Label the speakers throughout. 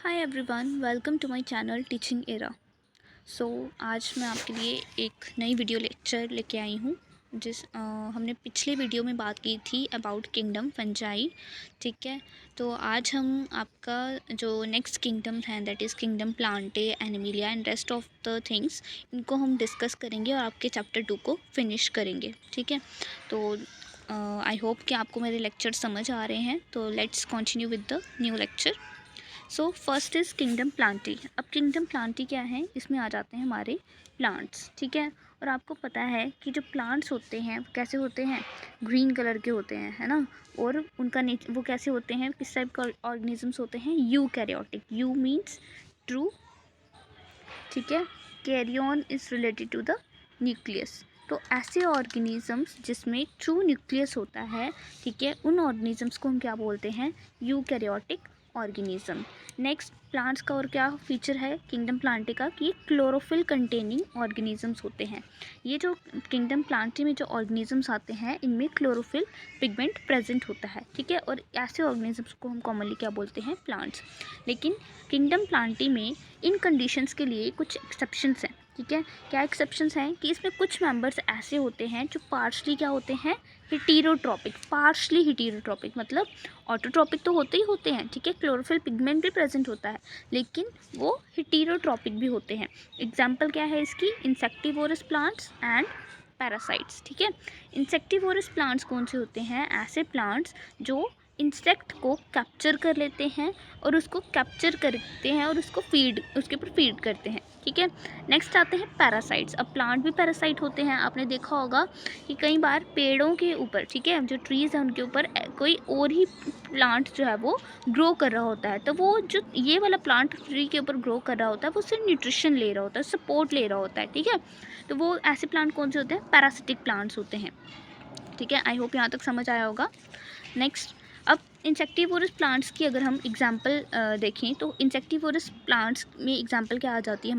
Speaker 1: Hi everyone, welcome to my channel teaching era. आज मैं आपके लिए एक नई वीडियो लेक्चर लेके आई हूँ। हमने पिछले वीडियो में बात की थी अबाउट किंगडम फंजाई। ठीक है, तो आज हम आपका जो नेक्स्ट किंगडम है that is kingdom Plantae, Animalia and rest of the things, इनको हम डिस्कस करेंगे और आपके चैप्टर 2 को फिनिश करेंगे। ठीक है, तो आई होप कि आपको मेरे लेक्चर समझ आ रहे हैं। तो let's continue with the new lecture. First is kingdom Plantae. अब किंगडम प्लांटी क्या है, इसमें आ जाते हैं हमारे प्लांट्स। ठीक है, और आपको पता है कि जो प्लांट्स होते हैं वो कैसे होते हैं, ग्रीन कलर के होते हैं, है ना। और उनका वो कैसे होते हैं, किस टाइप का ऑर्गेनिजम्स होते हैं, यूकैरियोटिक। यू मीन्स ट्रू, ठीक है। Karyon is related to the nucleus. तो ऐसे ऑर्गेनिजम्स जिसमें ट्रू न्यूक्लियस होता है, ठीक है, उन ऑर्गेनिजम्स को हम क्या बोलते हैं, यूकैरियोटिक ऑर्गेनिज्म। नेक्स्ट, प्लांट्स का और क्या फीचर है किंगडम प्लांटे का कि क्लोरोफिल कंटेनिंग ऑर्गेनिजम्स होते हैं। ये जो किंगडम प्लांटे में जो ऑर्गेनिजम्स आते हैं इनमें क्लोरोफिल पिगमेंट प्रेजेंट होता है। ठीक है, और ऐसे ऑर्गेनिजम्स को हम कॉमनली क्या बोलते हैं, प्लांट्स। लेकिन किंगडम प्लांटी में इन कंडीशंस के लिए कुछ एक्सेप्शंस हैं। ठीक है, क्या एक्सेप्शंस हैं कि इसमें कुछ मेंबर्स ऐसे होते हैं जो पार्शली क्या होते हैं, हिटीरोट्रॉपिक। पार्शली हिटीरोट्रॉपिक मतलब ऑटोट्रॉपिक तो होते ही होते हैं, ठीक है, क्लोरोफिल पिगमेंट भी प्रेजेंट होता है, लेकिन वो हिटीरोट्रॉपिक भी होते हैं। एग्जाम्पल क्या है इसकी, इंसेक्टिवोरस प्लांट्स एंड पैरासाइट्स। ठीक है, इंसेक्टिवोरस प्लांट्स कौन से होते हैं, ऐसे प्लांट्स जो इंसेक्ट को कैप्चर कर लेते हैं और उसको कैप्चर करते हैं और उसको उसके ऊपर फीड करते हैं। ठीक है, नेक्स्ट आते हैं पैरासाइट्स। अब प्लांट भी पैरासाइट होते हैं, आपने देखा होगा कि कई बार पेड़ों के ऊपर, ठीक है, जो ट्रीज़ हैं उनके ऊपर कोई और ही प्लांट जो है वो ग्रो कर रहा होता है, तो वो जो ये वाला प्लांट ट्री के ऊपर ग्रो कर रहा होता है वो सिर्फ न्यूट्रिशन ले रहा होता है, सपोर्ट ले रहा होता है। ठीक है, तो वो ऐसे प्लांट कौन से होते हैं, पैरासिटिक प्लांट्स होते हैं। ठीक है, आई होप यहाँ तक समझ आया होगा। नेक्स्ट, अब इंसेक्टिवोरस प्लांट्स की अगर हम एग्जांपल देखें तो इंसेक्टिवोरस प्लांट्स में एग्जांपल क्या आ जाती है,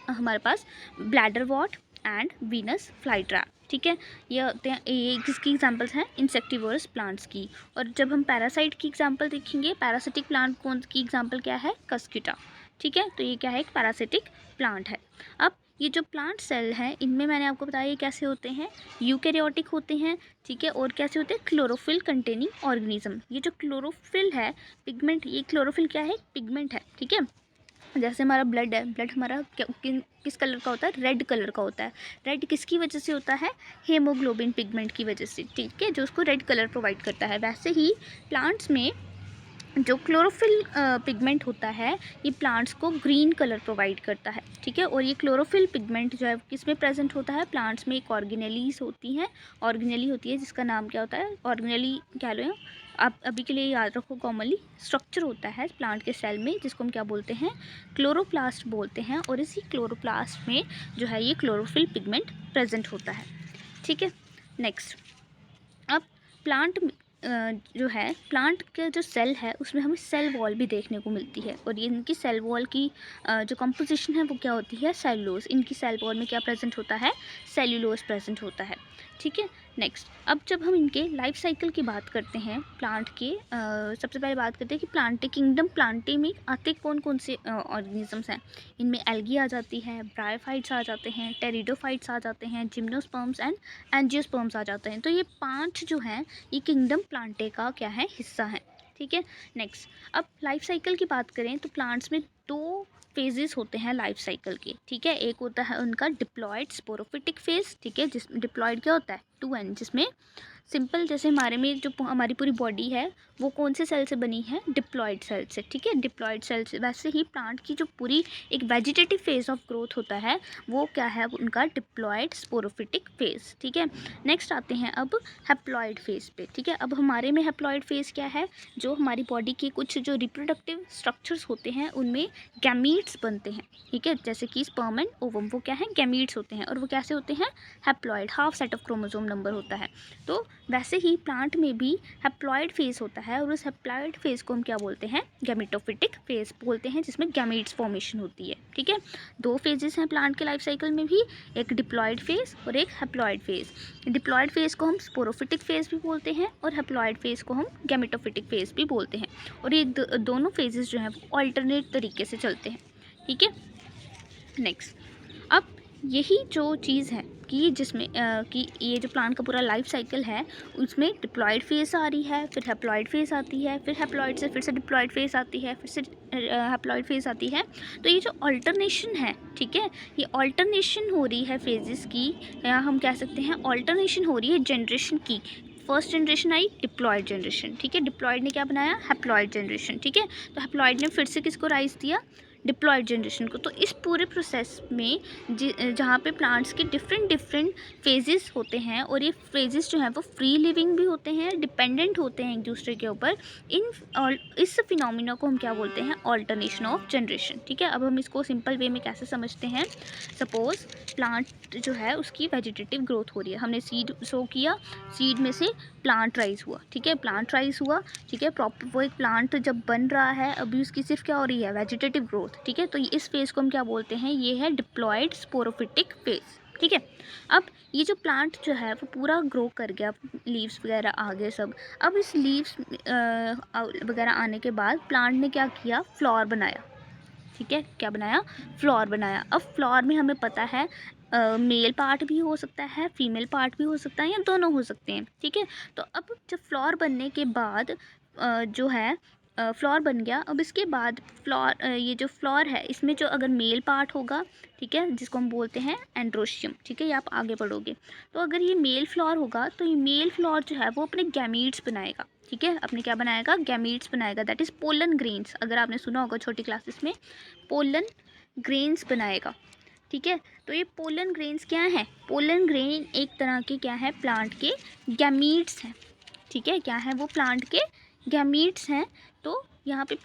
Speaker 1: हमारे पास bladderwort and Venus flytrap. ठीक है, ये किसकी एग्जांपल्स हैं, इंसेक्टिवोरस प्लांट्स की। और जब हम पैरासाइट की एग्जांपल देखेंगे, पैरासिटिक प्लांट कौन की एग्जांपल क्या है, कस्क्यूटा। ठीक है, तो ये क्या है, एक पैरासिटिक प्लांट है। अब ये जो प्लांट सेल हैं इनमें मैंने आपको बताया ये कैसे होते हैं, यूकैरियोटिक होते हैं। ठीक है, और कैसे होते हैं, क्लोरोफिल कंटेनिंग ऑर्गेनिज्म। ये जो क्लोरोफिल है पिगमेंट, ये क्लोरोफिल क्या है, पिगमेंट है। ठीक है, जैसे हमारा ब्लड है, ब्लड हमारा किस कलर का होता है, रेड कलर का होता है। रेड किसकी वजह से होता है, हेमोग्लोबिन पिगमेंट की वजह से। ठीक है, जो उसको रेड कलर प्रोवाइड करता है। वैसे ही प्लांट्स में जो क्लोरोफिल पिगमेंट होता है ये प्लांट्स को ग्रीन कलर प्रोवाइड करता है। ठीक है, और ये क्लोरोफिल पिगमेंट जो है किस में प्रेजेंट होता है, प्लांट्स में एक ऑर्गेनेलीज होती हैं, ऑर्गेनेली होती है जिसका नाम क्या होता है, ऑर्गेनेली क्या लो, आप अभी के लिए याद रखो, कॉमनली स्ट्रक्चर होता है प्लांट के सेल में जिसको हम क्या बोलते हैं, क्लोरोप्लास्ट बोलते हैं। और इसी क्लोरोप्लास्ट में जो है ये क्लोरोफिल पिगमेंट प्रेजेंट होता है। ठीक है, नेक्स्ट, अब प्लांट जो है, प्लांट का जो सेल है उसमें हमें सेल वॉल भी देखने को मिलती है। और ये इनकी सेल वॉल की जो कंपोजिशन है वो क्या होती है, सेलुलोज। इनकी सेल वॉल में क्या प्रेजेंट होता है, सेल्यूलोज प्रेजेंट होता है। ठीक है, नेक्स्ट, अब जब हम इनके लाइफ साइकिल की बात करते हैं प्लांट के, सबसे पहले बात करते हैं कि प्लांटे, किंगडम प्लांटे में आते कौन कौन से ऑर्गेनिजम्स हैं। इनमें एल्गी आ जाती है, ब्रायोफाइट्स आ जाते हैं, टेरिडोफाइट्स आ जाते हैं, जिम्नोस्पर्म्स एंड एंजियोस्पर्म्स आ जाते हैं। तो ये 5 जो हैं ये किंगडम प्लांटे का क्या है, हिस्सा है। ठीक है, नेक्स्ट, अब लाइफ साइकिल की बात करें तो प्लांट्स में 2 फेजेस होते हैं लाइफ साइकिल के। ठीक है, एक होता है उनका डिप्लॉयड स्पोरोफिटिक फेज। ठीक है, जिस डिप्लॉयड क्या होता है, 2N, जिसमें सिंपल जैसे हमारे में जो हमारी पूरी बॉडी है वो कौन से सेल से बनी है, डिप्लॉयड सेल से। ठीक है, डिप्लॉयड सेल से। वैसे ही प्लांट की जो पूरी एक वेजिटेटिव फेज ऑफ ग्रोथ होता है वो क्या है, उनका डिप्लॉयड स्पोरोफिटिक फेज। ठीक है, नेक्स्ट आते हैं अब हैप्लॉयड फेज पे। ठीक है, अब हमारे में हैप्लॉयड फेज क्या है, जो हमारी बॉडी के कुछ जो रिप्रोडक्टिव स्ट्रक्चर्स होते हैं उनमें गैमीट्स बनते हैं। ठीक है, जैसे कि स्पर्म एंड ओवम, वो क्या है, गैमीट्स होते हैं। और वो कैसे होते हैं, haploid, half set of chromosome number होता है। तो वैसे ही प्लांट में भी हैप्लॉइड फेज होता है और उस हैप्लॉइड फेज को हम क्या बोलते हैं, गैमेटोफिटिक फेज बोलते हैं, जिसमें गैमीट्स फॉर्मेशन होती है। ठीक है, दो फेजेस हैं प्लांट के लाइफ साइकिल में भी, एक डिप्लॉइड फेज और एक हैप्लॉइड फेज। डिप्लॉइड फेज को हम स्पोरोफिटिक फेज भी बोलते हैं और हैप्लॉइड फेज को हम गैमेटोफिटिक फेज भी बोलते हैं। और ये दोनों फेजेस जो हैं वो अल्टरनेट तरीके से चलते हैं। ठीक है, नेक्स्ट, अब यही जो चीज़ है कि जिसमें कि ये जो प्लांट का पूरा लाइफ साइकिल है उसमें डिप्लॉइड फेज आ रही है, फिर हैप्लॉइड फेज आती है, फिर हैप्लॉइड से फिर से डिप्लॉइड फेज आती है, फिर से हैप्लॉइड फेज आती है। तो ये जो अल्टरनेशन है, ठीक है, ये अल्टरनेशन हो रही है फेजेस की, या हम कह सकते हैं अल्टरनेशन हो रही है जनरेशन की। फर्स्ट जनरेशन आई डिप्लॉइड जनरेशन, ठीक है, डिप्लॉइड ने क्या बनाया, हैप्लॉइड जनरेशन। ठीक है, तो हैप्लॉइड ने फिर से किसको राइज दिया, डिप्लॉइड जनरेशन को। तो इस पूरे प्रोसेस में जहाँ पे प्लांट्स के डिफरेंट फेजेस होते हैं और ये फेजेस जो हैं वो फ्री लिविंग भी होते हैं, डिपेंडेंट होते हैं एक दूसरे के ऊपर। इस फिनोमिना को हम क्या बोलते हैं, ऑल्टरनेशन ऑफ जनरेशन। ठीक है, अब हम इसको सिंपल वे में कैसे समझते हैं। सपोज प्लांट जो है उसकी वेजिटेटिव ग्रोथ हो रही है, हमने सीड सो किया, सीड में से प्लांट राइज हुआ। ठीक है, प्लांट राइज हुआ, ठीक है, प्रॉपर वो एक प्लांट जब बन रहा है अभी उसकी सिर्फ क्या हो रही है, वेजिटेटिव ग्रोथ। ठीक है, तो इस फेज़ को हम क्या बोलते हैं, ये है डिप्लॉइड स्पोरोफिटिक फेज़। ठीक है, अब ये जो प्लांट जो है वो पूरा ग्रो कर गया, लीव्स वगैरह आ गए सब। अब इस लीव्स वगैरह आने के बाद प्लांट ने क्या किया, फ्लावर बनाया। ठीक है, क्या बनाया, फ्लावर बनाया। अब फ्लावर में हमें पता है मेल पार्ट भी हो सकता है, फीमेल पार्ट भी हो सकता है, या दोनों हो सकते हैं। ठीक है, तो अब जब फ्लावर बनने के बाद जो है फ्लावर बन गया, अब इसके बाद फ्लावर ये जो फ्लावर है इसमें जो अगर मेल पार्ट होगा, ठीक है, जिसको हम बोलते हैं एंड्रोशियम। ठीक है, ये आप आगे पढ़ोगे। तो अगर ये मेल फ्लावर होगा तो ये मेल फ्लावर जो है वो अपने गैमीट्स बनाएगा। ठीक है, अपने क्या बनाएगा, गैमीट्स बनाएगा, दैट इज़ पोलन ग्रेन्स। अगर आपने सुना होगा छोटी क्लासेस में, पोलन ग्रेन्स बनाएगा। ठीक है, तो ये पोलन ग्रेन्स क्या है, पोलन ग्रेन एक तरह के क्या है, प्लांट के गैमीट्स हैं। ठीक है, क्या है वो, प्लांट के गैमीट्स हैं। तो यहाँ पे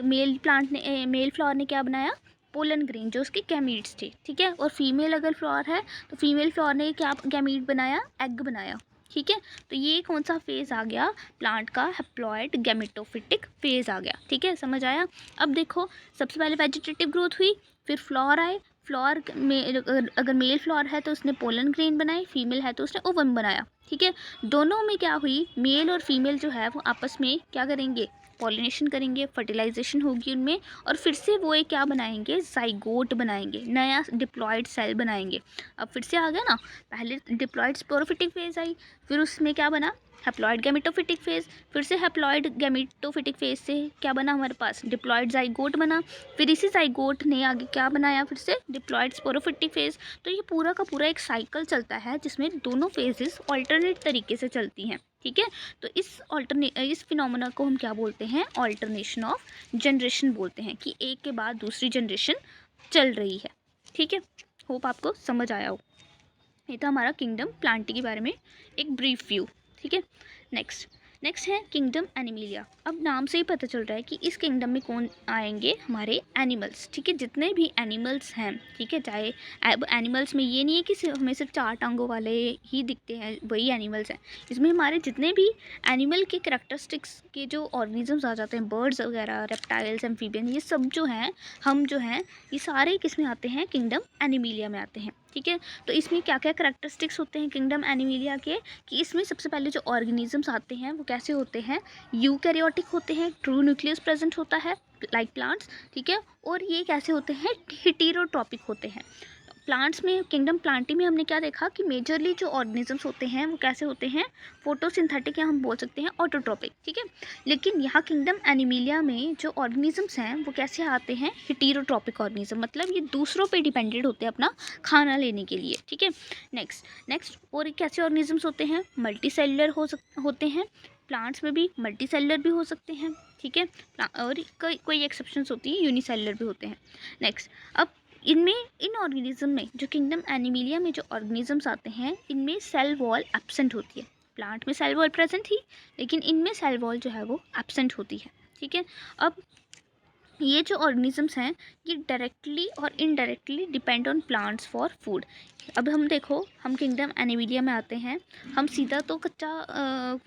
Speaker 1: मेल फ्लावर ने क्या बनाया, पोलन ग्रेन, जो उसके गैमीट्स थे। ठीक है, और फीमेल अगर फ्लावर है तो फीमेल फ्लावर ने क्या गैमीट बनाया, एग बनाया। ठीक है, तो ये कौन सा फेज़ आ गया, प्लांट का हैप्लॉइड गैमेटोफिटिक फेज़ आ गया। ठीक है, समझ आया। अब देखो, सबसे पहले वेजिटेटिव ग्रोथ हुई, फिर फ्लावर आए, फ्लावर में अगर मेल फ्लावर है तो उसने पोलन ग्रेन बनाई, फीमेल है तो उसने ओवम बनाया। ठीक है, दोनों में क्या हुई, मेल और फीमेल जो है वो आपस में क्या करेंगे, पॉलिनेशन करेंगे, फर्टिलाइजेशन होगी उनमें, और फिर से वो एक क्या बनाएंगे, जाइगोट बनाएंगे, नया डिप्लॉइड सेल बनाएंगे। अब फिर से आ गया ना, पहले डिप्लॉइड स्पोरोफिटिक फेज आई, फिर उसमें क्या बना, हैप्लॉइड गैमेटोफिटिक फेज, फिर से हैप्लॉइड गैमेटोफिटिक फेज से क्या बना हमारे पास, डिप्लॉइड जाइगोट बना, फिर इसी जाइगोट ने आगे क्या बनाया, फिर से डिप्लॉइड स्पोरोफिटिक फेज। तो ये पूरा का पूरा एक साइकिल चलता है जिसमें दोनों फेजेस ऑल्टरनेट तरीके से चलती हैं। ठीक है, तो इस फिनोमेना को हम क्या बोलते हैं, ऑल्टरनेशन ऑफ जनरेशन बोलते हैं, कि एक के बाद दूसरी जनरेशन चल रही है। ठीक है, होप आपको समझ आया हो। ये था हमारा किंगडम प्लांटी के बारे में एक ब्रीफ व्यू। ठीक है, नेक्स्ट है किंगडम एनिमिलिया। अब नाम से ही पता चल रहा है कि इस किंगडम में कौन आएंगे, हमारे एनिमल्स। ठीक है, जितने भी एनिमल्स हैं, ठीक है, चाहे अब एनिमल्स में ये नहीं है कि हमें सिर्फ 4 टांगों वाले ही दिखते हैं वही एनिमल्स हैं। इसमें हमारे जितने भी एनिमल के करैक्टरिस्टिक्स के जो ऑर्गेनिजम्स आ जाते हैं, बर्ड्स वगैरह, रेप्टाइल्स, एम्फीबियन, ये सब जो हैं, हम जो हैं, ये सारे किस में आते हैं, किंगडम एनिमिलिया में आते हैं। ठीक है, तो इसमें क्या क्या करैक्टरिस्टिक्स होते हैं किंगडम एनिमिलिया के, कि इसमें सबसे पहले जो ऑर्गेनिजम्स आते हैं वो कैसे होते हैं, यूकैरियोटिक होते हैं, ट्रू न्यूक्लियस प्रेजेंट होता है लाइक प्लांट्स। ठीक है, और ये कैसे होते हैं, हेटेरोट्रॉपिक होते हैं। प्लांट्स में, किंगडम प्लांटी में हमने क्या देखा कि मेजरली जो ऑर्गेनिजम्स होते हैं वो कैसे होते हैं, फोटोसिंथेटिक, या हम बोल सकते हैं ऑटोट्रोपिक। ठीक है, लेकिन यहाँ किंगडम एनिमिलिया में जो ऑर्गेनिजम्स हैं वो कैसे आते हैं, हेटेरोट्रॉपिक ऑर्गेनिज्म, मतलब ये दूसरों पे डिपेंडेंट होते हैं अपना खाना लेने के लिए। ठीक है, नेक्स्ट और कैसे ऑर्गेनिजम्स होते हैं, मल्टी सेलुलर होते हैं, प्लांट्स में भी मल्टी सेलुलर भी हो सकते हैं। ठीक है, और कोई एक्सेप्शंस होती हैं, यूनिसेलुलर भी होते हैं। नेक्स्ट, अब इन ऑर्गेनिज्म में, जो किंगडम एनिमिलिया में जो ऑर्गेनिजम्स आते हैं, इनमें सेल वॉल एब्सेंट होती है। प्लांट में सेल वॉल प्रेजेंट थी, लेकिन इनमें सेल वॉल जो है वो एब्सेंट होती है। ठीक है, अब ये जो ऑर्गेनिजम्स हैं ये डायरेक्टली और indirectly depend on plants for food. अब हम देखो, हम किंगडम एनिमिलिया में आते हैं। हम सीधा तो कच्चा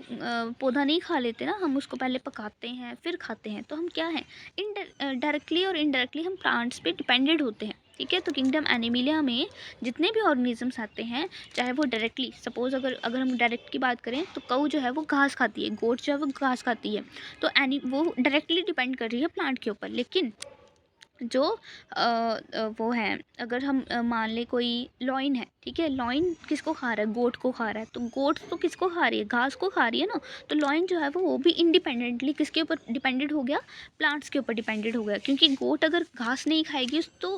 Speaker 1: पौधा नहीं खा लेते ना, हम उसको पहले पकाते हैं फिर खाते हैं। तो हम क्या हैं, इन डायरेक्टली और इनडायरेक्टली हम प्लांट्स पे डिपेंडेड होते हैं। ठीक है, तो किंगडम एनिमिलिया में जितने भी ऑर्गेनिजम्स आते हैं, चाहे वो डायरेक्टली, सपोज अगर हम डायरेक्ट की बात करें तो काऊ जो है वो घास खाती है, गोट जो है वो घास खाती है। तो वो डायरेक्टली डिपेंड कर रही है प्लांट के ऊपर। लेकिन जो वो है, अगर हम मान लें कोई लॉइन है, ठीक है, लॉइन किसको खा रहा है, गोट को खा रहा है। तो गोट तो किसको खा रही है, घास को खा रही है ना। तो लॉइन जो है वो भी इंडिपेंडेंटली किसके ऊपर डिपेंडेड हो गया, प्लांट्स के ऊपर डिपेंडेड हो गया। क्योंकि गोट अगर घास नहीं खाएगी तो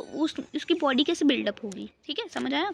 Speaker 1: उसकी बॉडी कैसे बिल्डअप होगी। ठीक है, समझ आया।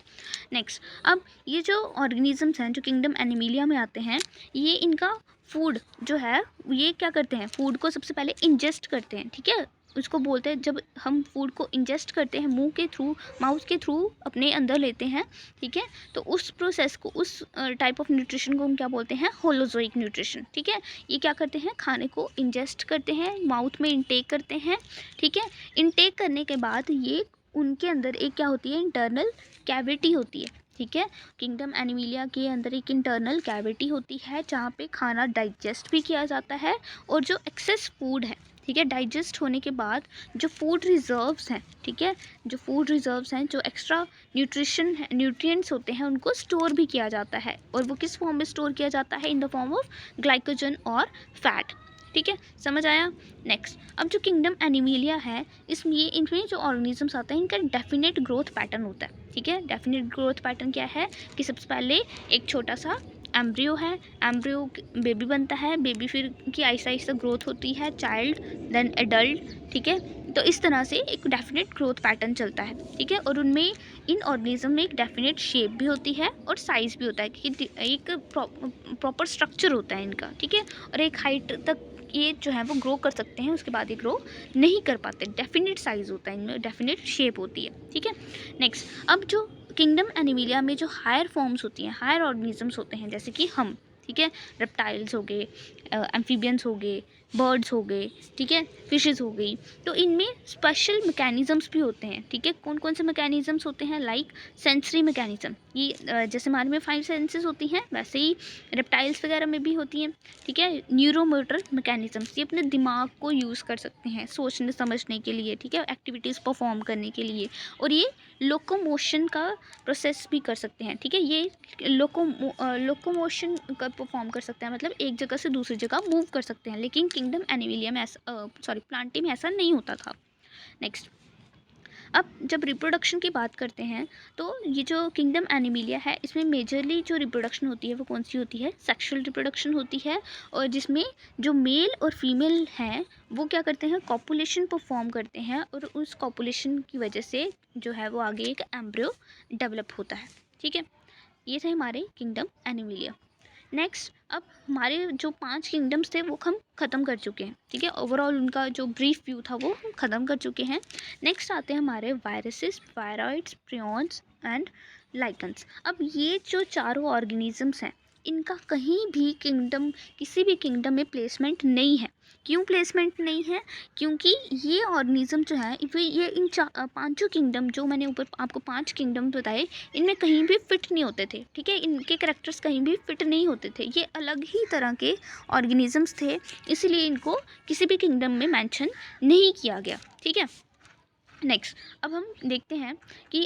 Speaker 1: नेक्स्ट, अब ये जो ऑर्गेनिजम्स हैं जो किंगडम एनिमिलिया में आते हैं, ये इनका फूड जो है, ये क्या करते हैं, फूड को सबसे पहले इंजेस्ट करते हैं। ठीक है, उसको बोलते हैं, जब हम फूड को इंजेस्ट करते हैं मुंह के थ्रू, माउथ के थ्रू अपने अंदर लेते हैं, ठीक है, तो उस प्रोसेस को, उस टाइप ऑफ न्यूट्रिशन को हम क्या बोलते हैं, होलोजोइक न्यूट्रिशन। ठीक है, ये क्या करते हैं, खाने को इंजेस्ट करते हैं, माउथ में इनटेक करते हैं। ठीक है, इनटेक करने के बाद ये उनके अंदर एक क्या होती है, इंटरनल कैविटी होती है। ठीक है, किंगडम एनिमिलिया के अंदर एक इंटरनल कैविटी होती है जहाँ पे खाना डाइजेस्ट भी किया जाता है। और जो एक्सेस फूड है, ठीक है, डाइजेस्ट होने के बाद जो फूड रिजर्व्स हैं, ठीक है, जो फूड रिजर्व्स हैं, जो एक्स्ट्रा न्यूट्रिएंट्स होते हैं, उनको स्टोर भी किया जाता है। और वो किस फॉर्म में स्टोर किया जाता है, in the form of glycogen और फैट। ठीक है, समझ आया। नेक्स्ट, अब जो किंगडम एनिमिलिया है, इनमें जो ऑर्गेनिजम्स आते हैं, इनका डेफिनेट ग्रोथ पैटर्न होता है। ठीक है, डेफिनेट ग्रोथ पैटर्न क्या है कि सबसे पहले एक छोटा सा एम्ब्रियो है, एम्ब्रियो बेबी बनता है, बेबी फिर की आहिस्ता आहिस्ता ग्रोथ होती है, चाइल्ड देन एडल्ट। ठीक है, तो इस तरह से एक डेफिनेट ग्रोथ पैटर्न चलता है। ठीक है, और उनमें, इन ऑर्गेनिज्म में एक डेफिनेट शेप भी होती है और साइज़ भी होता है, कि एक प्रॉपर स्ट्रक्चर होता है इनका। ठीक है, और एक हाइट तक ये जो है वो ग्रो कर सकते हैं, उसके बाद ये ग्रो नहीं कर पाते। डेफिनेट साइज़ होता है इनमें, डेफिनेट शेप होती है। ठीक है, नेक्स्ट, अब जो किंगडम एनिमिलिया में जो हायर फॉर्म्स होती हैं, हायर ऑर्गेनिजम्स होते हैं, जैसे कि हम, ठीक है, रेप्टाइल्स हो गए, एम्फीबियंस हो गए, बर्ड्स हो गए, ठीक है, फिशेस हो गई। तो इनमें स्पेशल मैकेनिज़म्स भी होते हैं। ठीक है, कौन कौन से मैकेनिज़म्स होते हैं, लाइक सेंसरी मैकेनिज़्म। ये जैसे हमारे में 5 सेंसेस होती हैं, वैसे ही रेप्टाइल्स वगैरह में भी होती हैं। ठीक है, न्यूरोमोटर मैकेनिज़म्स, ये अपने दिमाग को यूज़ कर सकते हैं सोचने समझने के लिए, ठीक है, एक्टिविटीज़ परफॉर्म करने के लिए। और ये लोकोमोशन का प्रोसेस भी कर सकते हैं। ठीक है, ये लोकोमोशन का परफॉर्म कर सकते हैं, मतलब एक जगह से दूसरी जगह मूव कर सकते हैं। लेकिन किंगडम एनिमिलिया में ऐसा, प्लांटी में ऐसा नहीं होता था। नेक्स्ट, अब जब रिप्रोडक्शन की बात करते हैं, तो ये जो किंगडम एनिमिलिया है, इसमें मेजरली जो रिप्रोडक्शन होती है वो कौन सी होती है, सेक्सुअल रिप्रोडक्शन होती है। और जिसमें जो मेल और फीमेल हैं वो क्या करते हैं, कॉपुलेशन परफॉर्म करते हैं, और उस कॉपुलेशन की वजह से जो है वो आगे एक एम्ब्रियो डेवलप होता है। ठीक है, ये थे हमारे किंगडम एनिमिलिया। नेक्स्ट, अब हमारे जो 5 किंगडम्स थे वो हम ख़त्म कर चुके हैं। ठीक है, ओवरऑल उनका जो ब्रीफ व्यू था वो हम ख़त्म कर चुके हैं। नेक्स्ट आते हैं हमारे viruses, viroids, prions and lichens. अब ये जो चारों ऑर्गेनिजम्स हैं, इनका कहीं भी किसी भी किंगडम में प्लेसमेंट नहीं है। क्यों प्लेसमेंट नहीं है, क्योंकि ये ऑर्गेनिज्म जो है, ये इन पांचों किंगडम, जो मैंने ऊपर आपको 5 किंगडम बताए, इनमें कहीं भी फिट नहीं होते थे। ठीक है, इनके करेक्टर्स कहीं भी फिट नहीं होते थे, ये अलग ही तरह के ऑर्गेनिजम्स थे, इसीलिए इनको किसी भी किंगडम में मेंशन नहीं किया गया। ठीक है, नेक्स्ट, अब हम देखते हैं कि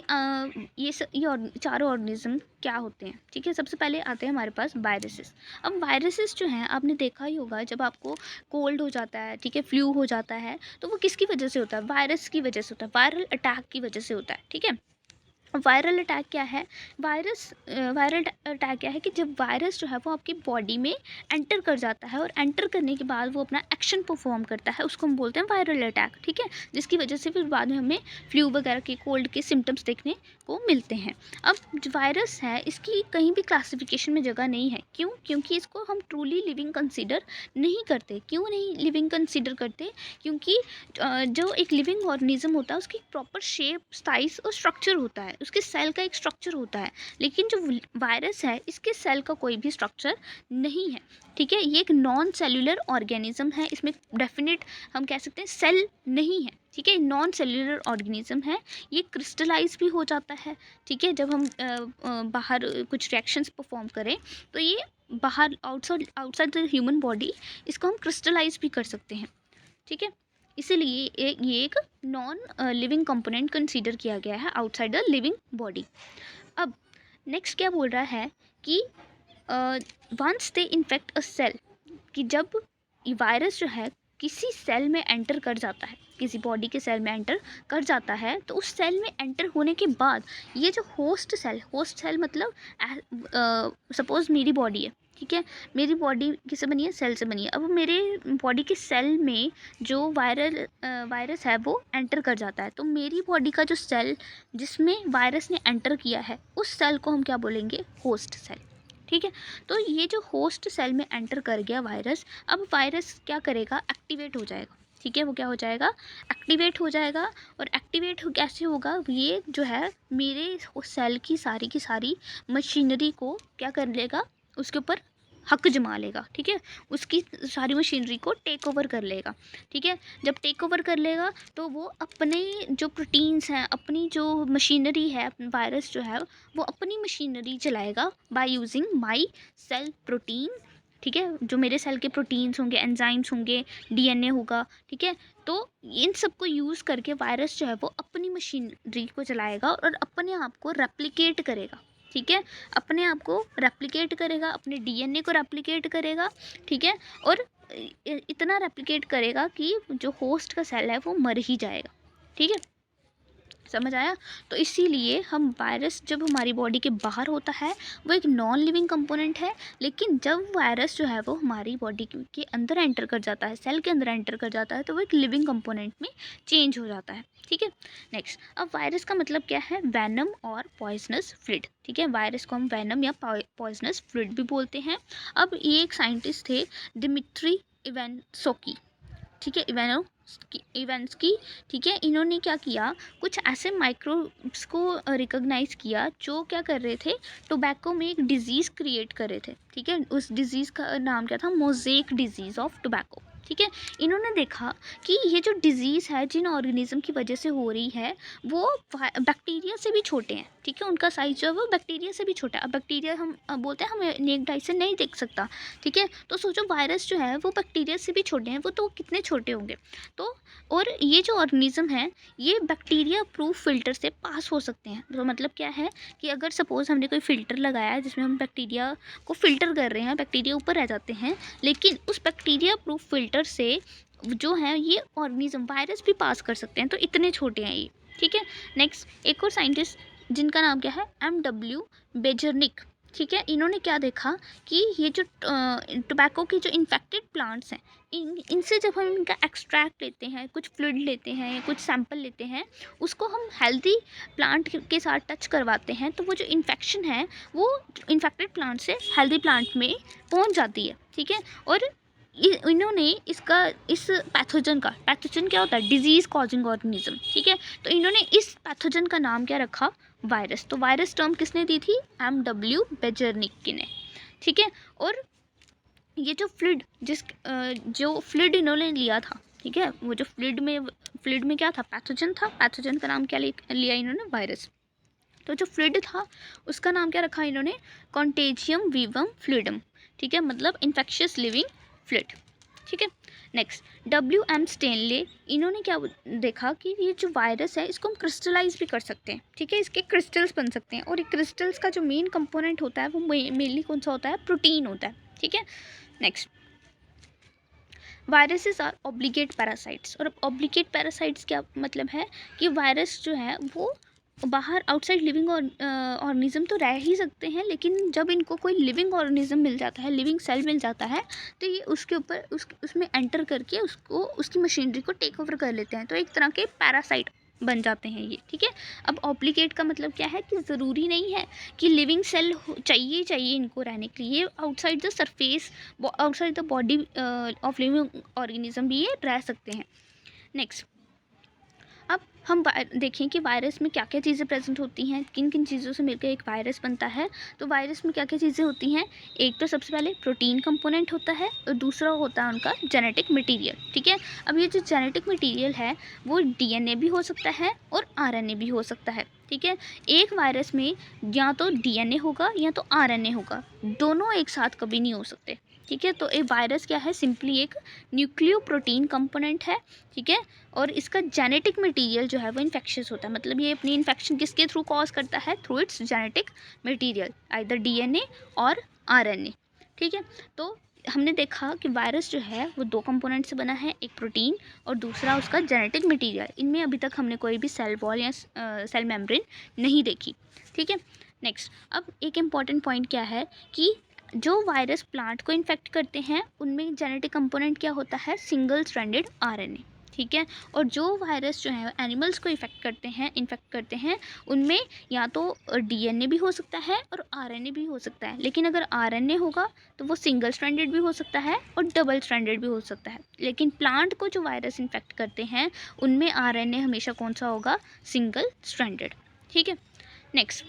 Speaker 1: ये चारों ऑर्गेनिज्म क्या होते हैं। ठीक है, सबसे पहले आते हैं हमारे पास वायरसेस। अब वायरसेस जो हैं, आपने देखा ही होगा, जब आपको कोल्ड हो जाता है, ठीक है, फ्लू हो जाता है, तो वो किसकी वजह से होता है, वायरस की वजह से होता है, वायरल अटैक की वजह से होता है। ठीक है, वायरल अटैक क्या है, वायरल अटैक क्या है कि जब वायरस जो है वो आपकी बॉडी में एंटर कर जाता है, और एंटर करने के बाद वो अपना एक्शन परफॉर्म करता है, उसको हम बोलते हैं वायरल अटैक। ठीक है, जिसकी वजह से फिर बाद में हमें फ्लू वगैरह के, कोल्ड के सिम्टम्स देखने को मिलते हैं। अब जो वायरस है, इसकी कहीं भी क्लासिफिकेशन में जगह नहीं है। क्यों, क्योंकि इसको हम ट्रूली लिविंग कंसिडर नहीं करते। क्यों नहीं लिविंग कंसिडर करते, क्योंकि जो एक लिविंग ऑर्गेनिज्म होता है उसकी प्रॉपर शेप, साइज और स्ट्रक्चर होता है, उसके सेल का एक स्ट्रक्चर होता है, लेकिन जो वायरस है इसके सेल का कोई भी स्ट्रक्चर नहीं है, ठीक है। ये एक नॉन सेल्यूलर ऑर्गेनिज्म है, इसमें डेफिनेट हम कह सकते हैं सेल नहीं है, ठीक है। नॉन सेल्यूलर ऑर्गेनिज्म है, ये क्रिस्टलाइज भी हो जाता है, ठीक है। जब हम बाहर कुछ रिएक्शंस परफॉर्म करें तो ये बाहर आउटसाइड द ह्यूमन बॉडी इसको हम क्रिस्टलाइज भी कर सकते हैं, ठीक है। इसीलिए ये एक नॉन लिविंग कंपोनेंट कंसीडर किया गया है आउटसाइड द लिविंग बॉडी। अब नेक्स्ट क्या बोल रहा है कि once they infect a cell, कि जब वायरस जो है किसी सेल में एंटर कर जाता है, किसी बॉडी के सेल में एंटर कर जाता है, तो उस सेल में एंटर होने के बाद ये जो होस्ट सेल मतलब सपोज मेरी बॉडी है, ठीक है। मेरी बॉडी किससे बनी है? सेल से बनी है। अब मेरे बॉडी के सेल में जो वायरस है वो एंटर कर जाता है, तो मेरी बॉडी का जो सेल जिसमें वायरस ने एंटर किया है उस सेल को हम क्या बोलेंगे? होस्ट सेल, ठीक है। तो ये जो होस्ट सेल में एंटर कर गया वायरस, अब वायरस क्या करेगा? एक्टिवेट हो जाएगा, ठीक है। वो क्या हो जाएगा? एक्टिवेट हो जाएगा। और एक्टिवेट कैसे होगा? ये जो है मेरे सेल की सारी मशीनरी को क्या कर लेगा? उसके ऊपर हक जमा लेगा, ठीक है। उसकी सारी मशीनरी को टेक ओवर कर लेगा, ठीक है। जब टेक ओवर कर लेगा तो वो अपने जो प्रोटीन्स हैं, अपनी जो मशीनरी है, वायरस जो है वो अपनी मशीनरी चलाएगा by using my cell protein, ठीक है। जो मेरे सेल के प्रोटीन्स होंगे, एंजाइम्स होंगे, डीएनए होगा, ठीक है। तो इन सब को यूज़ करके वायरस जो है वो अपनी मशीनरी को चलाएगा और अपने आप को रेप्लिकेट करेगा, ठीक है। अपने आप को रेप्लिकेट करेगा, अपने डीएनए को रेप्लिकेट करेगा, ठीक है। और इतना रेप्लिकेट करेगा कि जो होस्ट का सेल है वो मर ही जाएगा, ठीक है। समझ आया? तो इसीलिए हम वायरस जब हमारी बॉडी के बाहर होता है वो एक नॉन लिविंग कंपोनेंट है, लेकिन जब वायरस जो है वो हमारी बॉडी के अंदर एंटर कर जाता है, सेल के अंदर एंटर कर जाता है, तो वो एक लिविंग कंपोनेंट में चेंज हो जाता है, ठीक है। नेक्स्ट, अब वायरस का मतलब क्या है? वैनम और पॉइजनस फ्लूइड, ठीक है। वायरस को हम वैनम या पॉइजनस फ्लूइड भी बोलते हैं। अब ये एक साइंटिस्ट थे, दिमित्री इवानोस्की, ठीक है, इवानोस्की, ठीक है। इन्होंने क्या किया? कुछ ऐसे माइक्रोब्स को रिकॉग्नाइज किया जो क्या कर रहे थे? टोबैको में एक डिजीज़ क्रिएट कर रहे थे, ठीक है। उस डिजीज़ का नाम क्या था? मोज़ेक डिजीज़ ऑफ टोबैको, ठीक है। इन्होंने देखा कि ये जो डिज़ीज़ है जिन ऑर्गेनिज्म की वजह से हो रही है वो बैक्टीरिया से भी छोटे हैं, ठीक है। उनका साइज जो है वो बैक्टीरिया से भी छोटा है। अब बैक्टीरिया हम बोलते हैं हमें नेक डाई से नहीं देख सकता, ठीक है। तो सोचो वायरस जो है वो बैक्टीरिया से भी छोटे हैं, वो तो कितने छोटे होंगे। तो और ये जो ऑर्गेनिज्म है ये बैक्टीरिया प्रूफ फिल्टर से पास हो सकते हैं। तो मतलब क्या है कि अगर सपोज़ हमने कोई फ़िल्टर लगाया है जिसमें हम बैक्टीरिया को फ़िल्टर कर रहे हैं, बैक्टीरिया ऊपर रह जाते हैं, लेकिन उस बैक्टीरिया प्रूफ फिल्टर से जो है ये ऑर्गेनिज्म वायरस भी पास कर सकते हैं, तो इतने छोटे हैं ये, ठीक है। नेक्स्ट, एक और साइंटिस्ट जिनका नाम क्या है? MW बेजरनिक, ठीक है। इन्होंने क्या देखा कि ये जो टोबैको के जो इन्फेक्टेड प्लांट्स हैं इनसे जब हम इनका एक्सट्रैक्ट लेते हैं, कुछ फ्लूइड लेते हैं या कुछ सैंपल लेते हैं, उसको हम हेल्दी प्लांट के साथ टच करवाते हैं, तो वो जो इन्फेक्शन है वो इन्फेक्टेड प्लांट से हेल्दी प्लांट में पहुंच जाती है, ठीक है। और इन्होंने इस पैथोजन क्या होता है? डिजीज़ कॉजिंग ऑर्गेनिज्म, ठीक है। तो इन्होंने इस पैथोजन का नाम क्या रखा? वायरस। तो वायरस टर्म किसने दी थी? MW बेजरनिक ने, ठीक है। और ये जो फ्लूइड इन्होंने लिया था, ठीक है, वो जो फ्लूइड में क्या था? पैथोजन था। पैथोजन का नाम क्या लिया इन्होंने? वायरस। तो जो फ्लूइड था उसका नाम क्या रखा इन्होंने? कॉन्टेजियम वीवम फ्लूइडम, ठीक है, मतलब इन्फेक्शियस लिविंग फ्लूइड, ठीक है। नेक्स्ट, WM स्टेनले, इन्होंने क्या देखा कि ये जो वायरस है इसको हम क्रिस्टलाइज भी कर सकते हैं, ठीक है। इसके क्रिस्टल्स बन सकते हैं, और ये क्रिस्टल्स का जो मेन कंपोनेंट होता है वो मेनली कौन सा होता है? प्रोटीन होता है, ठीक है। Next, viruses are obligate parasites. और ऑब्लिगेट पैरासाइट्स क्या मतलब है? कि वायरस जो है वो बाहर आउटसाइड लिविंग ऑर्गेनिज्म तो रह ही सकते हैं, लेकिन जब इनको कोई लिविंग ऑर्गेनिज्म मिल जाता है, लिविंग सेल मिल जाता है, तो ये उसके ऊपर उसमें एंटर करके उसकी मशीनरी को टेक ओवर कर लेते हैं, तो एक तरह के पैरासाइट बन जाते हैं ये, ठीक है। अब ऑब्लिगेट का मतलब क्या है? कि ज़रूरी नहीं है कि लिविंग सेल चाहिए इनको रहने के लिए, outside the surface, outside the body of living organism भी ये रह सकते हैं। नेक्स्ट, अब हम देखें कि वायरस में क्या क्या चीज़ें प्रेजेंट होती हैं, किन किन चीज़ों से मिलकर एक वायरस बनता है। तो वायरस में क्या क्या चीज़ें होती हैं, एक तो सबसे पहले प्रोटीन कंपोनेंट होता है और दूसरा होता है उनका जेनेटिक मटेरियल। ठीक है, अब ये जो जेनेटिक मटेरियल है वो डीएनए भी हो सकता है और आरएनए भी हो सकता है। ठीक है, एक वायरस में या तो डीएनए होगा या तो आरएनए होगा, दोनों एक साथ कभी नहीं हो सकते। ठीक है, तो एक वायरस क्या है, सिंपली एक न्यूक्लियो प्रोटीन कंपोनेंट है। ठीक है, और इसका जेनेटिक मटेरियल जो है वो इन्फेक्शियस होता है, मतलब ये अपनी इन्फेक्शन किसके थ्रू कॉज करता है, through it's genetic material, either DNA और आरएनए। ठीक है, तो हमने देखा कि वायरस जो है वो दो कंपोनेंट से बना है, एक प्रोटीन और दूसरा उसका जेनेटिक मटेरियल। इनमें अभी तक हमने कोई भी सेल वॉल या सेल मेम्ब्रेन नहीं देखी। ठीक है, नेक्स्ट, अब एक इम्पॉर्टेंट पॉइंट क्या है कि जो वायरस प्लांट को इन्फेक्ट करते हैं उनमें जेनेटिक कंपोनेंट क्या होता है, सिंगल स्ट्रैंडेड आरएनए। ठीक है, और जो वायरस जो है एनिमल्स को इन्फेक्ट करते हैं उनमें या तो डीएनए भी हो सकता है और आरएनए भी हो सकता है। लेकिन अगर आरएनए होगा तो वो सिंगल स्ट्रैंडेड भी हो सकता है और डबल स्ट्रैंडेड भी हो सकता है। लेकिन प्लांट को जो वायरस इन्फेक्ट करते हैं उनमें आरएनए हमेशा कौन सा होगा, सिंगल स्ट्रैंडेड। ठीक है, नेक्स्ट,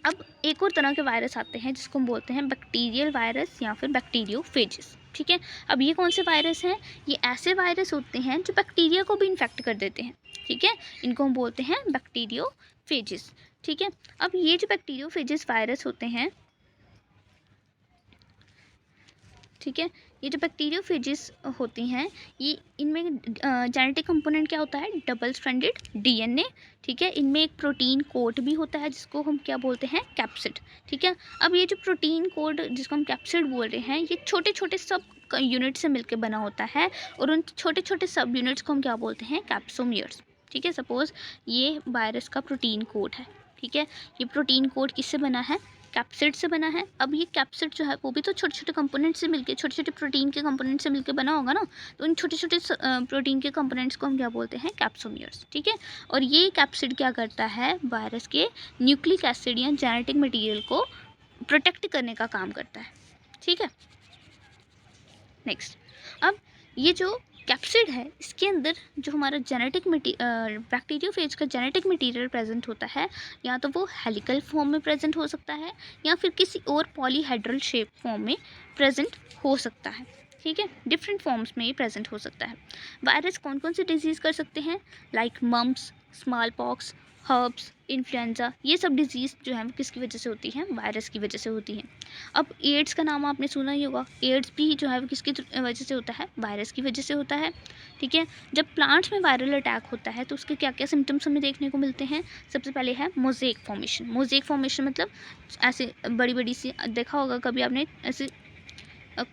Speaker 1: अब एक और तरह के वायरस आते हैं जिसको हम बोलते हैं बैक्टीरियल वायरस या फिर बैक्टीरियोफेजेस। ठीक है, अब ये कौन से वायरस हैं, ये ऐसे वायरस होते हैं जो बैक्टीरिया को भी इन्फेक्ट कर देते हैं। ठीक है, इनको हम बोलते हैं बैक्टीरियोफेजेस। ठीक है, अब ये जो बैक्टीरियोफेजेस वायरस होते हैं, ठीक है, ये जो बैक्टीरियोफेजेस होती हैं ये इनमें जेनेटिक कंपोनेंट क्या होता है, डबल स्ट्रैंडेड डीएनए। ठीक है, इनमें एक प्रोटीन कोड भी होता है जिसको हम क्या बोलते हैं, कैप्सिड। ठीक है, अब ये जो प्रोटीन कोड जिसको हम कैप्सिड बोल रहे हैं ये छोटे छोटे सब यूनिट से मिलकर बना होता है और उन छोटे छोटे सब यूनिट्स को हम क्या बोलते हैं, कैप्सोमियर्स। ठीक है, सपोज ये वायरस का प्रोटीन कोड है। ठीक है, ये प्रोटीन कोड किससे बना है, कैप्सिड से बना है। अब ये कैप्सिड जो है वो भी तो छोटे छोटे कंपोनेंट से मिलके, छोटे छोटे प्रोटीन के कंपोनेंट से मिलके बना होगा ना, तो उन छोटे छोटे प्रोटीन के कंपोनेंट्स को हम क्या बोलते हैं, कैप्सोमियर्स। ठीक है, और ये कैप्सिड क्या करता है, वायरस के न्यूक्लिक एसिड या जेनेटिक मटीरियल को प्रोटेक्ट करने का काम करता है। ठीक है, नेक्स्ट, अब ये जो कैप्सिड है इसके अंदर जो हमारा जेनेटिक बैक्टीरियोफेज का जेनेटिक मटेरियल प्रेजेंट होता है या तो वो हेलिकल फॉर्म में प्रेजेंट हो सकता है या फिर किसी और पॉलीहेड्रल शेप फॉर्म में प्रेजेंट हो सकता है। ठीक है, डिफरेंट फॉर्म्स में ये प्रेजेंट हो सकता है। वायरस कौन कौन से डिजीज़ कर सकते हैं, like mumps, small pox, herbs, influenza, ये सब डिजीज़ जो है किसकी वजह से होती हैं, वायरस की वजह से होती हैं। अब एड्स का नाम आपने सुना ही होगा, एड्स भी जो है वो किसकी वजह से होता है, वायरस की वजह से होता है। ठीक है, जब प्लांट्स में वायरल अटैक होता है तो उसके क्या क्या सिम्टम्स हमें देखने को मिलते हैं। सबसे पहले है मोज़ेक फॉर्मेशन। मोज़ेक फॉर्मेशन मतलब ऐसे बड़ी बड़ी सी, देखा होगा कभी आपने, ऐसे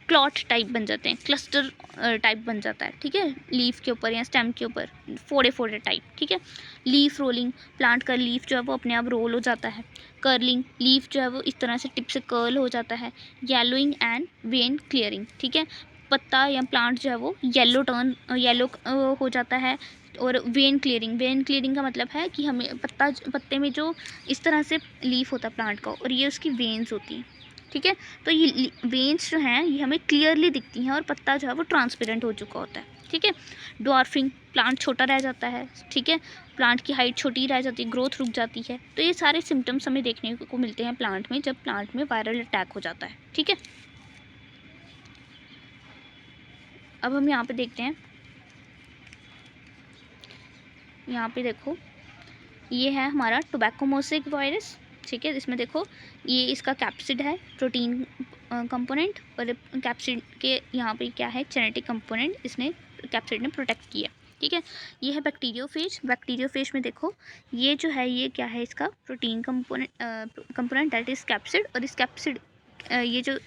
Speaker 1: क्लॉट टाइप बन जाते हैं, क्लस्टर टाइप बन जाता है। ठीक है, लीफ के ऊपर या स्टेम के ऊपर फोड़े फोड़े टाइप। ठीक है, लीफ रोलिंग, प्लांट का लीफ जो है वो अपने आप रोल हो जाता है। कर्लिंग, लीफ जो है वो इस तरह से टिप से कर्ल हो जाता है। येलोइंग एंड वेन क्लियरिंग, ठीक है, पत्ता या प्लांट जो है वो येलो हो जाता है। और वेन क्लियरिंग का मतलब है कि हमें पत्ते में जो इस तरह से लीफ होता है प्लांट का और ये उसकी वेन्स होती हैं। ठीक है, तो ये वेन्स जो हैं ये हमें क्लियरली दिखती हैं और पत्ता जो है वो ट्रांसपेरेंट हो चुका होता है। ठीक है, ड्वार्फिंग, प्लांट छोटा रह जाता है। ठीक है, प्लांट की हाइट छोटी रह जाती है, ग्रोथ रुक जाती है। तो ये सारे सिम्टम्स हमें देखने को मिलते हैं प्लांट में जब प्लांट में वायरल अटैक हो जाता है। ठीक है, अब हम यहाँ पे देखते हैं, यहाँ पे देखो ये है हमारा टोबैको मोज़ेक वायरस। ठीक है, इसमें देखो ये इसका कैप्सिड है, प्रोटीन कंपोनेंट, और कैप्सिड के यहाँ पे क्या है, जेनेटिक कंपोनेंट इसने कैप्सिड ने प्रोटेक्ट किया। ठीक है, ये है बैक्टीरियोफेज में देखो ये जो है ये क्या है, इसका protein component that is capsid. और इस कैप्सिड ये जो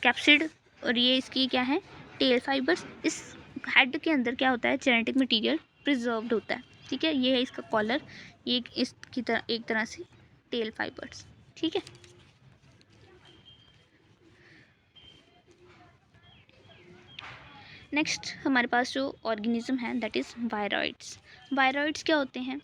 Speaker 1: कैप्सिड और ये इसकी क्या है, टेल फाइबर्स, इस हेड के अंदर क्या होता है, जेनेटिक मटीरियल प्रिजर्व्ड होता है। ठीक है, ये है इसका कॉलर, ये इसकी तरह एक तरह से टेल फाइबर्स। ठीक है, नेक्स्ट हमारे पास जो ऑर्गेनिज्म है दैट इज़ वायरॉइड्स। वायरॉइड्स क्या होते हैं,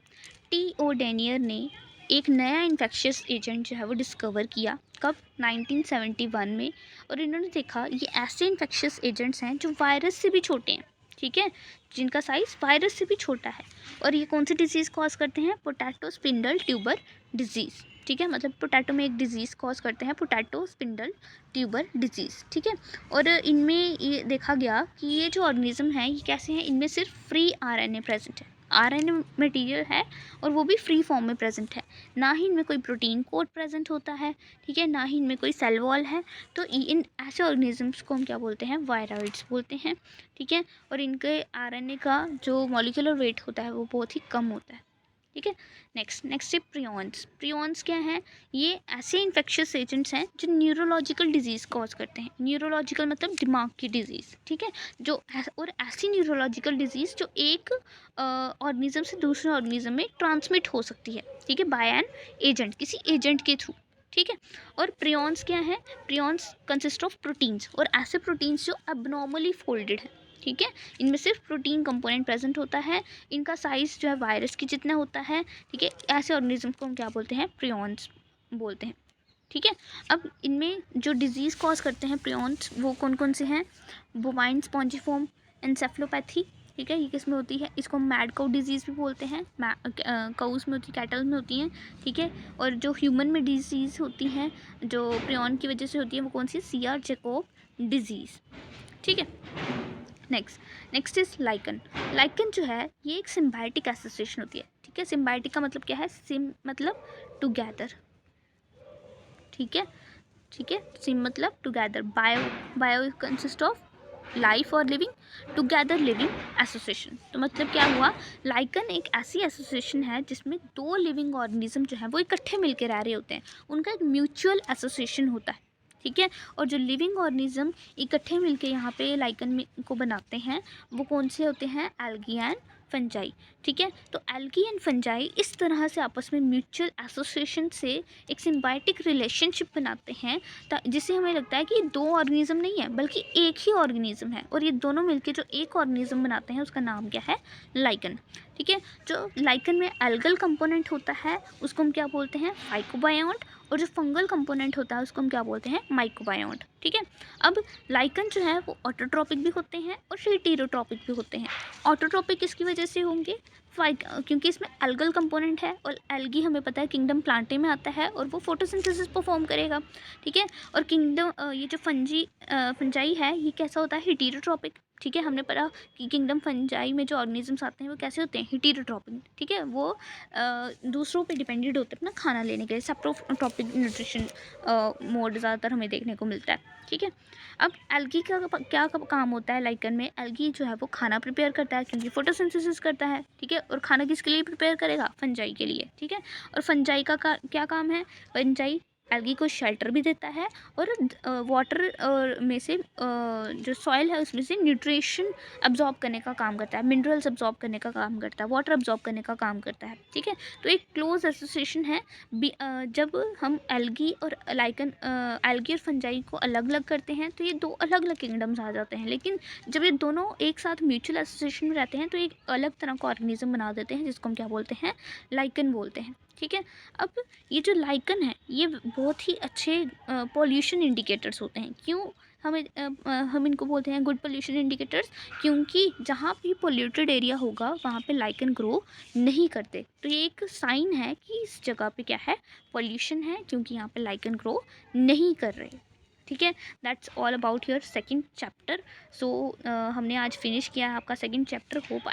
Speaker 1: टी.ओ. डेनियर ने एक नया इन्फेक्शियस एजेंट जो है वो डिस्कवर किया, कब, 1971 में। और इन्होंने देखा ये ऐसे इन्फेक्शियस एजेंट्स हैं जो वायरस से भी छोटे हैं। ठीक है, जिनका साइज़ वायरस से भी छोटा है। और ये कौन सी डिजीज़ कॉज करते हैं? Potato spindle tuber disease. ठीक है, मतलब पोटैटो में एक डिजीज़ कॉज करते हैं, पोटैटो स्पिंडल ट्यूबर डिजीज़। ठीक है, और इनमें ये देखा गया कि ये जो ऑर्गेनिज्म हैं ये कैसे हैं, इनमें सिर्फ फ्री आरएनए प्रेजेंट है, आरएनए मटेरियल है और वो भी फ्री फॉर्म में प्रेजेंट है। ना ही इनमें कोई प्रोटीन कोड प्रेजेंट होता है, ठीक है, ना ही इनमें कोई सेल वॉल है। तो इन ऐसे ऑर्गेनिजम्स को हम क्या बोलते हैं? वायरॉइड्स बोलते हैं। ठीक है, और इनके आरएनए का जो मॉलिक्यूलर वेट होता है वो बहुत ही कम होता है। ठीक है, नेक्स्ट है प्रियॉन्स। प्रियॉन्स क्या है? ये ऐसे इन्फेक्शियस एजेंट्स हैं जो न्यूरोलॉजिकल डिजीज़ कॉज करते हैं। न्यूरोलॉजिकल मतलब दिमाग की डिजीज़। ठीक है, जो और ऐसी न्यूरोलॉजिकल डिजीज़ जो एक ऑर्गेनिज्म से दूसरे ऑर्गेनिज्म में ट्रांसमिट हो सकती है। ठीक है, बाय एन एजेंट, किसी एजेंट के थ्रू। ठीक है, और प्रियॉन्स क्या है? प्रियॉन्स कंसिस्ट ऑफ प्रोटीन्स, और ऐसे प्रोटीन्स जो अबनॉर्मली फोल्डेड है। ठीक है, इनमें सिर्फ प्रोटीन कंपोनेंट प्रेजेंट होता है, इनका साइज़ जो है वायरस की जितना होता है। ठीक है, ऐसे ऑर्गेनिज्म को हम क्या बोलते हैं? प्रियॉन्स बोलते हैं। ठीक है, अब इनमें जो डिजीज़ कॉज करते हैं प्रियॉन्स वो कौन कौन से हैं? Bovine spongiform encephalopathy. ठीक है, ये किस में होती है? इसको मैड काउ डिजीज़ भी बोलते हैं। काउस में होती है, कैटल में होती हैं। ठीक है, और जो ह्यूमन में डिजीज़ होती हैं जो प्रियॉन की वजह से होती है वो कौन सी? CR Jacob disease. ठीक है, नेक्स्ट इज लाइकन। लाइकन जो है ये एक सिम्बायोटिक एसोसिएशन होती है। ठीक है, सिम्बायोटिक का मतलब क्या है? सिम मतलब टुगेदर। ठीक है, सिम मतलब together. Bio consist of life और लिविंग, टुगेदर लिविंग एसोसिएशन। तो मतलब क्या हुआ? लाइकन एक ऐसी एसोसिएशन है जिसमें दो लिविंग ऑर्गेनिज्म जो है वो इकट्ठे मिलकर रह रहे होते हैं, उनका एक म्यूचुअल एसोसिएशन होता है। ठीक है, और जो लिविंग ऑर्गेनिज्म इकट्ठे मिलकर यहाँ पे लाइकन में को बनाते हैं वो कौन से होते हैं? Algae and fungi. ठीक है, तो एल्गी एंड फंजाई इस तरह से आपस में म्यूचुअल एसोसिएशन से एक सिम्बायोटिक रिलेशनशिप बनाते हैं, जिससे हमें लगता है कि ये दो ऑर्गेनिज्म नहीं है बल्कि एक ही ऑर्गेनिज्म है, और ये दोनों मिलकर जो एक ऑर्गेनिज्म बनाते हैं उसका नाम क्या है? लाइकन। ठीक है, जो लाइकन में एल्गल कंपोनेंट होता है उसको हम क्या बोलते हैं? फाइकोबायोन्ट, और जो फंगल कंपोनेंट होता है उसको हम क्या बोलते हैं? माइकोबायोन्ट। ठीक है, अब लाइकन जो है वो ऑटोट्रॉपिक भी होते हैं और हेटेरोट्रॉपिक भी होते हैं। ऑटोट्रॉपिक किसकी वजह से होंगे? क्योंकि इसमें एल्गल कंपोनेंट है, और एल्गी हमें पता है किंगडम प्लांटे में आता है और वो फोटोसिंथेसिस परफॉर्म करेगा। ठीक है, और ये जो फंजाई है ये कैसा होता है? हेटेरोट्रॉपिक। ठीक है, हमने पढ़ा कि किंगडम फंजाई में जो ऑर्गेनिजम्स आते हैं वो कैसे होते हैं? हेटेरोट्रॉपिक। ठीक है, वो दूसरों पे डिपेंडेंट होते हैं अपना खाना लेने के लिए। सेप्रोट्रॉपिक न्यूट्रिशन मोड ज़्यादातर हमें देखने को मिलता है। ठीक है, अब एल्गी का क्या काम होता है? लाइकन में एल्गी जो है वो खाना प्रिपेयर करता है क्योंकि फोटोसिंथेसिस करता है। ठीक है, और खाना किसके लिए प्रिपेयर करेगा? फंजाई के लिए। ठीक है, और फंजाई का क्या काम है? फंजाई एल्गी को शेल्टर भी देता है और वाटर में से जो सॉइल है उसमें से न्यूट्रिशन अब्जॉर्ब करने का काम करता है, मिनरल्स अब्जॉर्ब करने का काम करता है, वाटर अब्जॉर्ब करने का काम करता है। ठीक है, तो एक क्लोज एसोसिएशन है। जब हम एल्गी और फंजाई को अलग अलग करते हैं तो ये दो अलग अलग किंगडम्स आ जाते हैं, लेकिन जब ये दोनों एक साथ म्यूचुअल एसोसिएशन में रहते हैं तो एक अलग तरह का ऑर्गेनिज्म बना देते हैं जिसको हम क्या बोलते हैं? लाइकन बोलते हैं। ठीक है, अब ये जो लाइकन है ये बहुत ही अच्छे पॉल्यूशन इंडिकेटर्स होते हैं। क्यों हम इनको बोलते हैं गुड पॉल्यूशन इंडिकेटर्स? क्योंकि जहाँ भी पोल्यूटेड एरिया होगा वहाँ पे लाइकन ग्रो नहीं करते। तो ये एक साइन है कि इस जगह पे क्या है? पॉल्यूशन है, क्योंकि यहाँ पे लाइकन ग्रो नहीं कर रहे। ठीक है, that's all about your second chapter. So हमने आज फिनिश किया है आपका सेकंड चैप्टर। होप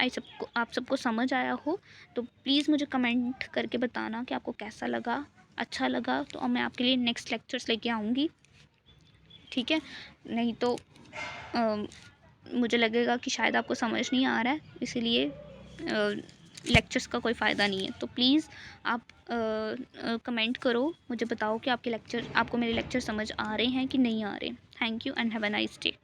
Speaker 1: आप सबको समझ आया हो। तो प्लीज़ मुझे कमेंट करके बताना कि आपको कैसा लगा। अच्छा लगा तो मैं आपके लिए नेक्स्ट लेक्चर्स लेके आऊँगी। ठीक है, नहीं तो मुझे लगेगा कि शायद आपको समझ नहीं आ रहा है, इसीलिए लेक्चर्स का कोई फ़ायदा नहीं है। तो प्लीज़ आप कमेंट करो, मुझे बताओ कि आपको मेरे लेक्चर समझ आ रहे हैं कि नहीं आ रहे। Thank you and have a nice day.